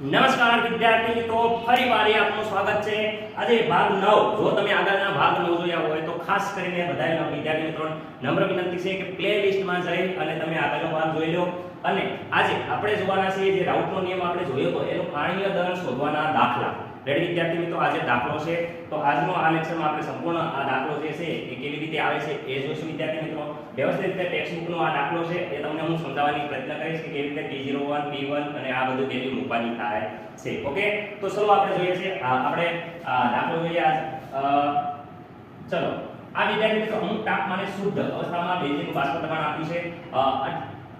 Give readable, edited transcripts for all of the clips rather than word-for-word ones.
નમસ્કાર વિદ્યાર્થી મિત્રો, ફરીવાર આપનું સ્વાગત છે. આજે ભાગ 9. જો તમે આગળના ભાગ 9 જોયા હોય તો ખાસ કરીને બધાય વિદ્યાર્થી મિત્રોને નમ્ર વિનંતી છે કે પ્લેલિસ્ટમાં જઈ અને તમે આગળનો ભાગ જોઈ લો. અને આજે આપણે જોવાના છીએ જે રાઉટનો નિયમ આપણે જોયો તો એનો આણીય દળ શોધવાના દાખલા. રેડી વિદ્યાર્થી મિત્રો, આજે દાખલો છે તો આજનો આ લેક્ચરમાં આપણે સંપૂર્ણ આ દાખલો જે છે એ કેવી રીતે આવે છે એ જોઈશું વિદ્યાર્થી મિત્રો. વ્યવસ્થિત રીતે ટેક્સ્ટબુકનો આ દાખલો છે એ તમને હું સમજાવવાની પ્રયત્ન કરીશ કે કેવી રીતે P01 P1 અને આ બધું વેલ્યુ મૂકવાની થાય છે. ઓકે, તો ચલો આપણે જોઈએ છે આપણે દાખલો જોઈએ આજ. ચલો આ વિદ્યાર્થી મિત્રો અમુક તાપમાને શુદ્ધ અવસ્થામાં બેન્ઝીનનું બાષ્પ દબાણ આપ્યું છે.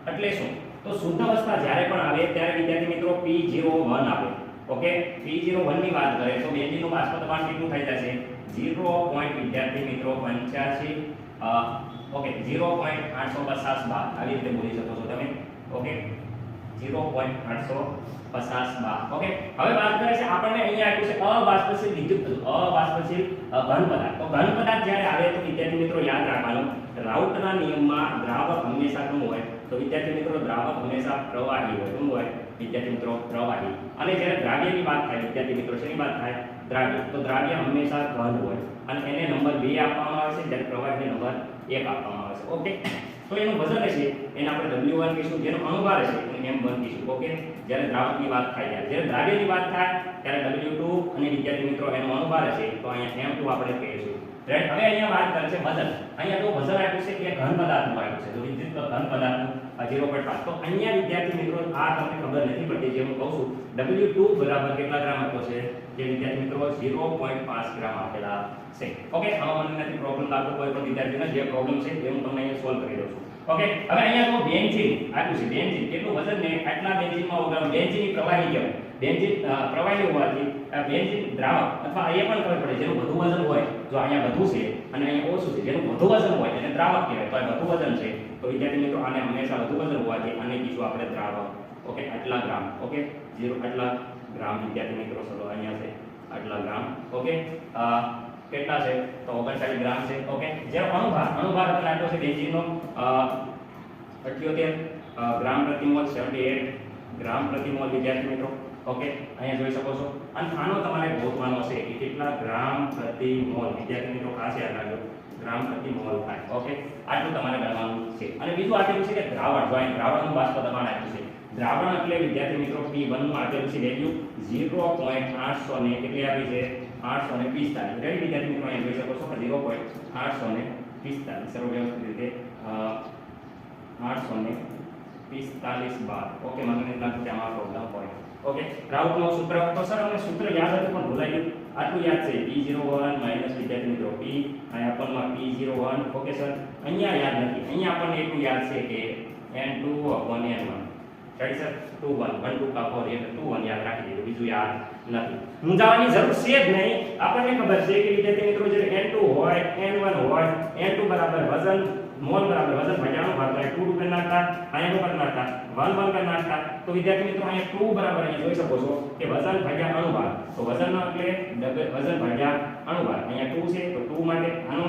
એટલે શું? તો શુદ્ધ અવસ્થા જ્યારે પણ આવે ત્યારે વિદ્યાર્થી મિત્રો P01 આવે. ઓકે, P01 ની વાત કરે તો બેન્ઝીનનું બાષ્પ દબાણ કેટલું થઈ જશે? 0. વિદ્યાર્થી મિત્રો 85 ઓકે 0.850 બાર આવી રીતે બોલી શકો છો તમે. ઓકે 0.850 બાર. ઓકે, હવે વાત કરે છે આપણને અહીંયા આપ્યું છે અબાષ્પશીલ વિદ્યુત અબાષ્પશીલ ઘન પદાર્થ. તો ઘન પદાર્થ જ્યારે આવે તો વિદ્યાર્થી મિત્રો યાદ રાખવાનું રાઉટના નિયમમાં દ્રાવક હંમેશા શું હોય? તો વિદ્યાર્થી મિત્રો દ્રાવક હંમેશા પ્રવાહી હોય. શું હોય વિદ્યાર્થી મિત્રો? પ્રવાહી. અને જ્યારે દ્રાવ્યની વાત થાય વિદ્યાર્થી મિત્રો શેની વાત થાય? દ્રાવ્ય. તો દ્રાવ્ય હંમેશા ઘન હોય અને એને નંબર 2 આપવામાં આવે છે જ્યારે પ્રવાહીને નંબર 1 આપવામાં આવે છે. ઓકે, તો એનું વજન છે એને આપણે W1 કહીશું, જેનો અણુભાર છે એને M1 કહીશું. ઓકે, જ્યારે દ્રાવકની વાત થાય જ્યારે દ્રાવ્યની વાત થાય ત્યારે W2 અને વિદ્યાર્થી મિત્રો એનો અણુભાર છે તો અહીંયા M2 આપણે કહીશું. રાઈટ. હવે અહીંયા વાત કરે છે વજન. અહીંયા તો વજન આપ્યું છે કે ઘન પદાર્થનું આપ્યું છે. તો વિદ્યુત ઘન પદાર્થનું 0.5. તો અહીંયા વિદ્યાર્થી મિત્રો આ તમને ખબર નથી પડતી જે હું કહું છું. W2 બરાબર કેટલા ગ્રામ આપ્યો છે? જે વિદ્યાર્થી મિત્રો 0.5 ગ્રામ આપેલા છે. ઓકે, આમાં મને નથી પ્રોબ્લેમ લાગતો કોઈ પણ વિદ્યાર્થીને. જે પ્રોબ્લેમ છે એ હું તમને અહીંયા સોલ્વ કરી દઉં છું. ઓકે, હવે અહીંયા તો બેન્ઝીન આપ્યું છે. બેન્ઝીન કેટલું વજન ને આટલા બેન્ઝીનમાં ઓગળાવ. બેન્ઝીન પ્રવાહી કહેવાય. બેન્ઝીન પ્રવાહી હોવાથી બેન્ઝીન દ્રાવક અથવા એ પણ ખબર પડે જેનું વધુ વજન હોય. જો અહીંયા વધુ છે અને અહીંયા ઓછું છે, જેનું વધુ વજન હોય એને દ્રાવક કહેવાય. તો આ વધુ વજન છે તો વિદ્યાર્થી મિત્રો આને હંમેશા વધુ વજન હોવાથી આને કહીશું આપણે દ્રાવક. ઓકે, આટલા ગ્રામ. ઓકે, 0 આટલા ગ્રામ વિદ્યાર્થી મિત્રો. ચલો અહીંયા છે આટલા ગ્રામ. ઓકે, કેટલા છે? તો 39 ગ્રામ છે. ઓકે, જેનો અણુભાર આપણે આટલો છે બેન્ઝીનનો 78 ગ્રામ પ્રતિ મોલ, 78 ગ્રામ પ્રતિ મોલ વિદ્યાર્થી મિત્રો. ઓકે, અહીંયા જોઈ શકો છો. અને આનો તમારે ગોતવાનો છે કે કેટલા ગ્રામ પ્રતિ મોલ વિદ્યાર્થી મિત્રો. ખાસ યાદ રાખજો ગ્રામ પ્રતિ મોલ થાય. ઓકે, આટલું તમારે ગણવાનું છે. અને બીજું આપેલું છે કે દ્રાવણ. જો અહીં દ્રાવણનું બાષ્પ દબાણ આપ્યું છે. દ્રાવણ એટલે વિદ્યાર્થી મિત્રો P1 નું આપેલું છે વેલ્યુ 0.800 ને કેટલી આપી છે? 845. રેડી વિદ્યાર્થી મિત્રો અહીંયા જોઈ શકો છો 0.845 સર્વવ્યવસ્થિત રીતે 845 બાર. ઓકે, મને નથી લાગતું કે આમાં પ્રોબ્લેમ હોય. ઓકે, રાઉટનો સૂત્ર તો સર અમને સૂત્ર યાદ હતું પણ ભૂલાઈ ગયું. આટલું યાદ છે P01 માઈનસ વિદ્યાર્થી મિત્રો P અહીંયા આપણમાં P01. ઓકે સર, અહીંયા યાદ નથી. અહીંયા આપણને એટલું યાદ છે કે N2 upon N1. Right sir, 2 1 1 2 કા 4 એટલે 2 1 યાદ રાખી દીધું. બીજું યાદ નથી. મૂંઝાવાની જરૂર છે જ નહીં. આપણને ખબર છે કે વિદ્યાર્થી મિત્રો જે N2 હોય N1 હોય N2 બરાબર વજન મોલ બરાબર વજન ભાગ્યાનો ભાગ થાય. 2 કરી નાખતા અહીંયા કરી નાખતા 1 1 કરી નાખતા. તો વિદ્યાર્થી મિત્રો અહીંયા 2 બરાબર અહીંયા જોઈ શકો છો કે વજન ભાગ્યા અણુભાર. તો વજનનો એટલે વજન ભાગ્યા અણુભાર. અહીંયા 2 છે તો 2 માટે આનો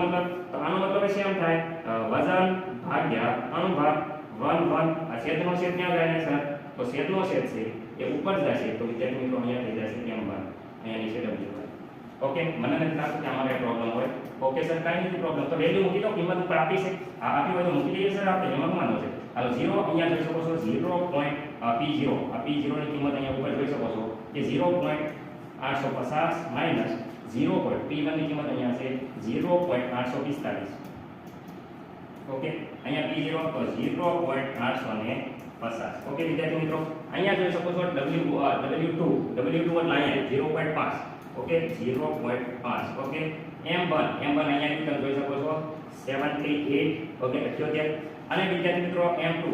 મતલબ સેમ થાય વજન ભાગ્યા અણુભાર 1 1. આ છેદનો છેદ ક્યાં જાય સર? તો છેદનો છેદ છે એ ઉપર જશે તો વિદ્યાર્થી મિત્રો અહીંયા થઈ જશે M1, અહીંયા નીચે W1. ઓકે, મને નથી લાગતું કે આમાં કઈ પ્રોબ્લેમ હોય. ઓકે સર, કાઈ નથી પ્રોબ્લેમ. તો વેલ્યુ મૂકી દો. કિંમત ઉપર આપી છે આપી હોય તો મૂકી દઈએ સર આપણે. એમાં માનો છે હાલો 0 અહીંયા જોઈ શકો છો 0. આ P0 ની કિંમત અહીંયા ઉપર જોઈ શકો છો કે 0.850 માઈનસ 0. P1 ની કિંમત અહીંયા છે 0.845. ઓકે, અહીંયા P0 તો 0.850. ઓકે વિદ્યાર્થી મિત્રો, અહીંયા જોઈ શકો છો W2 એટલે અહીંયા 0.5. ઓકે 0.5. ઓકે, M1 અહીંયા તમે જોઈ શકો છો 78. ઓકે 78. અને વિદ્યાર્થી મિત્રો M2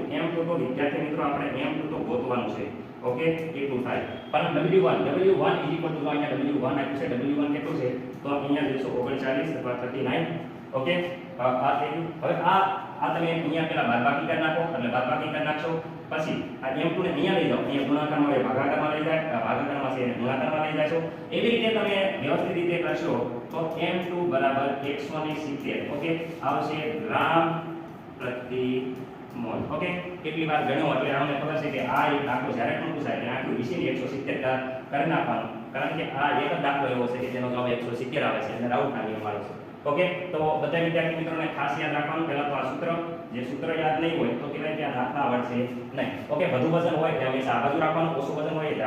તો વિદ્યાર્થી મિત્રો આપણે M2 તો ગોતવાનું છે. ઓકે, કેટલું થાય? પણ W1 ઇક્વલ ટુ અહીંયા W1 આપ્યું છે. W1 કેટલું છે? તો અહીંયા જોઈશો 39 અથવા 39. ઓકે, આ થઈ ગયું. હવે આ તમે અહીંયા પેલા બાદબાકી કરી નાખો એટલે બાદબાકી કરી નાખશો. પછી આ M2 ને અહીંયા લઈ જાઓ. અહીંયા ગુણાકારમાં હોય ભાગાકારમાં લઈ જાય, ભાગાકારમાં છે ગુણાકારમાં લઈ જાશો. એવી રીતે તમે વ્યવસ્થિત રીતે કરશો તો M2 બરાબર 170. ઓકે, આવશે ગ્રામ પ્રતિ મોલ. ઓકે, કેટલી વાર ગણ્યો એટલે અમને ખબર છે કે આ એક દાખલો જ્યારે પણ પૂછાય ત્યારે આટલું વિશે 170 કરી નાખવાનું, કારણ કે આ એક જ દાખલો એવો છે કે જેનો જવાબ 170 આવે છે અને રાઉટના નિયમ આવે છે. ઓકે, તો બધા વિદ્યાર્થી મિત્રોને ખાસ યાદ રાખવાનું, પહેલા તો આ સૂત્ર, જે સૂત્ર યાદ નહીં હોય તો કહેવાય કે આ દાખલા આવડશે નહીં. ઓકે, વધુ વજન હોય એટલે હંમેશા આ બાજુ રાખવાનું, ઓછું વજન હોય એટલે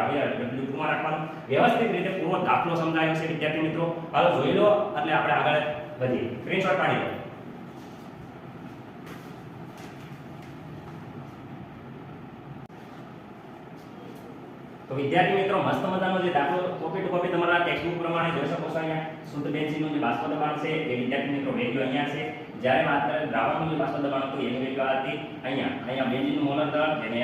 W2 માં રાખવાનું. વ્યવસ્થિત રીતે પૂરો દાખલો સમજાયો છે વિદ્યાર્થી મિત્રો. હાલો જોઈ લો એટલે આપણે આગળ વધીએ. સ્ક્રીનશોટ પાડી લો. તો વિદ્યાર્થી મિત્રો મસ્ત મજાનો જે દાખલો કોપી ટુ કોપી તમારા ટેક્સ્ટબુક પ્રમાણે જોઈ શકો છો. અહીંયા શુદ્ધ બેન્ઝીનનું જે બાષ્પ દબાણ છે એ વિદ્યાર્થી મિત્રો વેલ્યુ અહીંયા છે. જ્યારે વાત કરીએ દ્રાવકનું જે બાષ્પ દબાણ હતું એની વેલ્યુ હતી અહીંયા બેન્ઝીનનું મોલર દળ જેને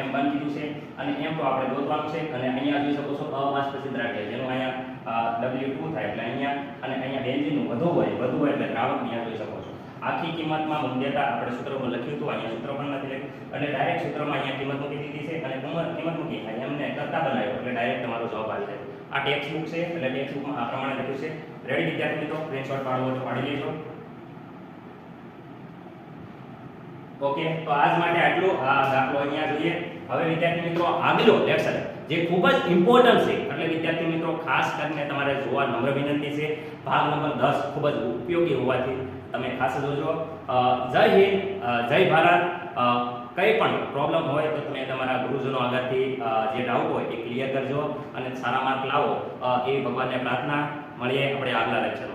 M1 કીધું છે અને M2 આપણે ગોતવાનું છે. અને અહીંયા જોઈ શકો છો અબાષ્પશીલ દ્રાવ્ય જેનું અહીંયા W2 થાય એટલે અહીંયા, અને અહીંયા બેન્ઝીનનું વધુ હોય એટલે દ્રાવક અહીંયા જોઈ શકો છો. આખી કિંમતમાં મૂલ્યતા આપણે સૂત્રમાં લખ્યું હતું, અહીંયા સૂત્ર પણ નથી લખ્યું એટલે ડાયરેક્ટ સૂત્રમાં અહીંયા કિંમત મૂકી દીધી છે અને કિંમત મૂકી એમને કરતા બનાવ્યો એટલે ડાયરેક્ટ તમારો જવાબ આવી જાય. આ ટેક્સ્ટ બુક છે એટલે ટેક્સ્ટ બુકમાં આ પ્રમાણે લખ્યું છે. રેડી વિદ્યાર્થી મિત્રો? સ્ક્રીનશોટ પાડવો તો પાડી લેજો. ઓકે, તો આજ માટે આટલું. આ દાખલો અહીંયા જોઈએ. હવે વિદ્યાર્થી મિત્રો આગલો લેક્ચર જે ખૂબ જ ઇમ્પોર્ટન્ટ છે એટલે વિદ્યાર્થી મિત્રો ખાસ કરીને તમારે જોવા નમ્ર વિનંતી છે. ભાગ નંબર 10 ખૂબ જ ઉપયોગી હોવાથી તમે ખાસ જોજો. જય હિન્દ, જય ભારત. કંઈ પણ પ્રોબ્લેમ હોય તો તમે તમારા ગુરુજનો આગળથી જે ડાઉટ હોય એ ક્લિયર કરજો અને સારા માર્ક લાવો એવી ભગવાનને પ્રાર્થના. મળીએ આપણે આગલા લેક્ચરમાં.